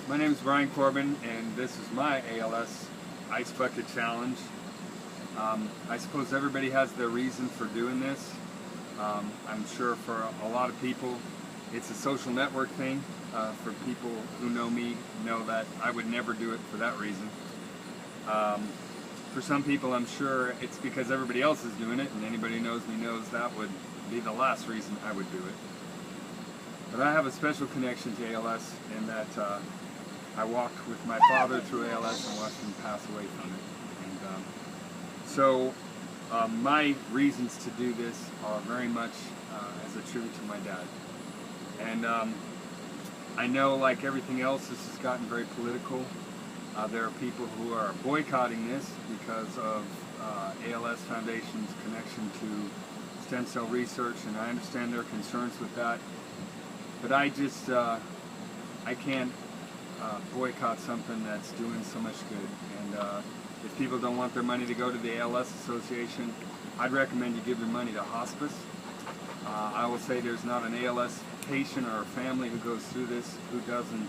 My name is Bryan and this is my ALS Ice Bucket Challenge. I suppose everybody has their reason for doing this. I'm sure for a lot of people it's a social network thing. For people who know me know that I would never do it for that reason. For some people I'm sure it's because everybody else is doing it, and anybody who knows me knows that would be the last reason I would do it. But I have a special connection to ALS in that I walked with my father through ALS and watched him pass away from it. And so my reasons to do this are very much as a tribute to my dad. And I know, like everything else, this has gotten very political. There are people who are boycotting this because of ALS Foundation's connection to stem cell research, and I understand their concerns with that. But I just, I can't boycott something that's doing so much good. And if people don't want their money to go to the ALS Association, I'd recommend you give your money to hospice. I will say there's not an ALS patient or a family who goes through this who doesn't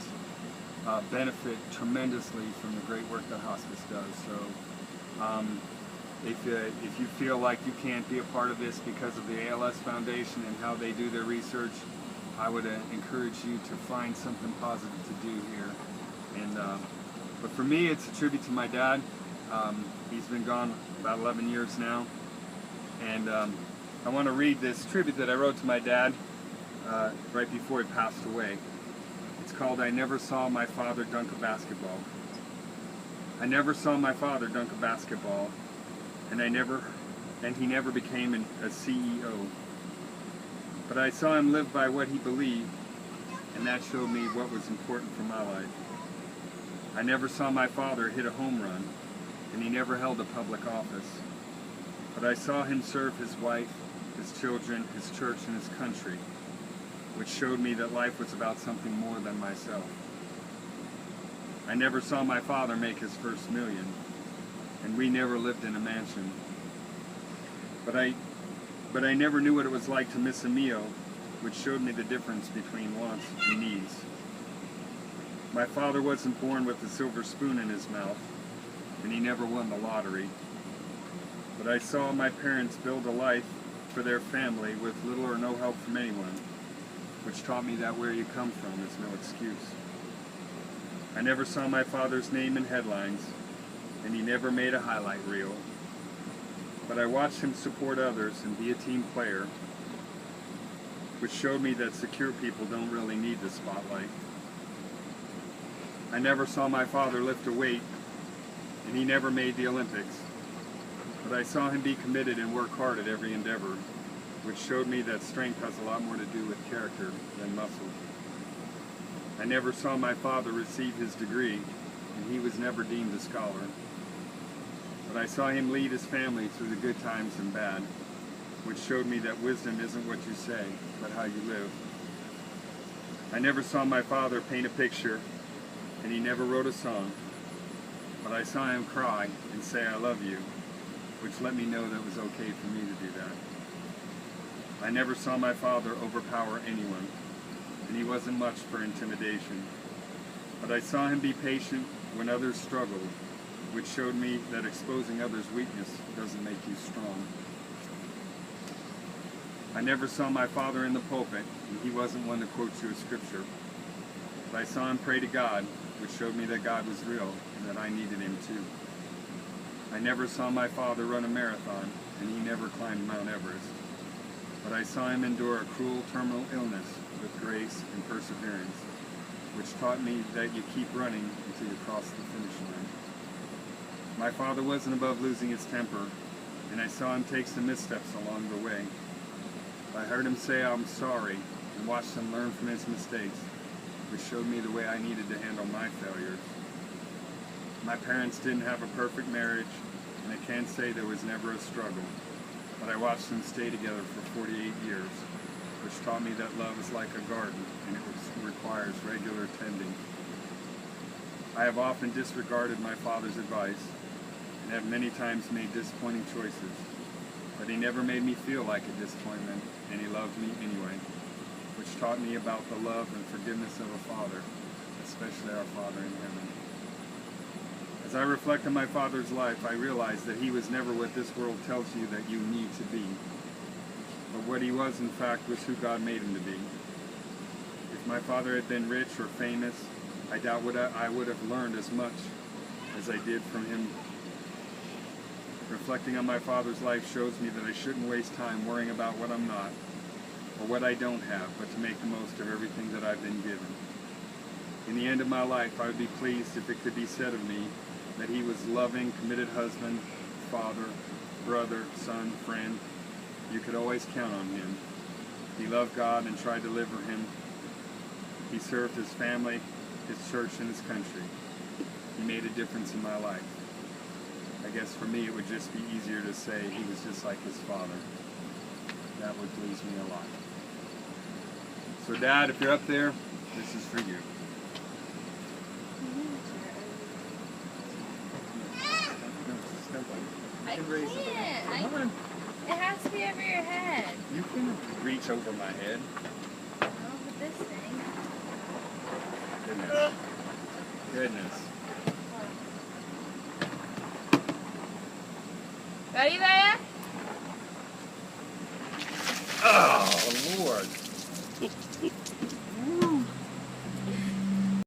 benefit tremendously from the great work that hospice does. So if you feel like you can't be a part of this because of the ALS Foundation and how they do their research, I would encourage you to find something positive to do here. And but for me, it's a tribute to my dad. He's been gone about 11 years now, and I want to read this tribute that I wrote to my dad right before he passed away. It's called "I Never Saw My Father Dunk a Basketball." I never saw my father dunk a basketball, and he never became a CEO. But I saw him live by what he believed, and that showed me what was important for my life. I never saw my father hit a home run, and he never held a public office. But I saw him serve his wife, his children, his church, and his country, which showed me that life was about something more than myself. I never saw my father make his first million, and we never lived in a mansion. But I never knew what it was like to miss a meal, which showed me the difference between wants and needs. My father wasn't born with a silver spoon in his mouth, and he never won the lottery. But I saw my parents build a life for their family with little or no help from anyone, which taught me that where you come from is no excuse. I never saw my father's name in headlines, and he never made a highlight reel. But I watched him support others and be a team player, which showed me that secure people don't really need the spotlight. I never saw my father lift a weight, and he never made the Olympics. But I saw him be committed and work hard at every endeavor, which showed me that strength has a lot more to do with character than muscle. I never saw my father receive his degree, and he was never deemed a scholar. But I saw him lead his family through the good times and bad, which showed me that wisdom isn't what you say, but how you live. I never saw my father paint a picture, and he never wrote a song, but I saw him cry and say, "I love you," which let me know that it was okay for me to do that. I never saw my father overpower anyone, and he wasn't much for intimidation. But I saw him be patient when others struggled, which showed me that exposing others' weakness doesn't make you strong. I never saw my father in the pulpit, and he wasn't one to quote you a scripture. But I saw him pray to God, which showed me that God was real and that I needed him too. I never saw my father run a marathon, and he never climbed Mount Everest. But I saw him endure a cruel terminal illness with grace and perseverance, which taught me that you keep running until you cross the finish line. My father wasn't above losing his temper, and I saw him take some missteps along the way. I heard him say, "I'm sorry," and watched him learn from his mistakes, which showed me the way I needed to handle my failures. My parents didn't have a perfect marriage, and I can't say there was never a struggle, but I watched them stay together for 48 years, which taught me that love is like a garden, and it requires regular tending. I have often disregarded my father's advice, and have many times made disappointing choices, but he never made me feel like a disappointment, and he loved me anyway, which taught me about the love and forgiveness of a father, especially say, Our Father in heaven. As I reflect on my father's life, I realize that he was never what this world tells you that you need to be. But what he was, in fact, was who God made him to be. If my father had been rich or famous, I doubt I would have learned as much as I did from him. Reflecting on my father's life shows me that I shouldn't waste time worrying about what I'm not or what I don't have, but to make the most of everything that I've been given. In the end of my life, I would be pleased if it could be said of me that he was loving, committed husband, father, brother, son, friend. You could always count on him. He loved God and tried to live for him. He served his family, his church, and his country. He made a difference in my life. I guess for me it would just be easier to say he was just like his father. That would please me a lot. So Dad, if you're up there, this is for you. I can't. It has to be over your head. You can reach over my head. Oh, with this thing. Goodness. Goodness. Ready, Bryan?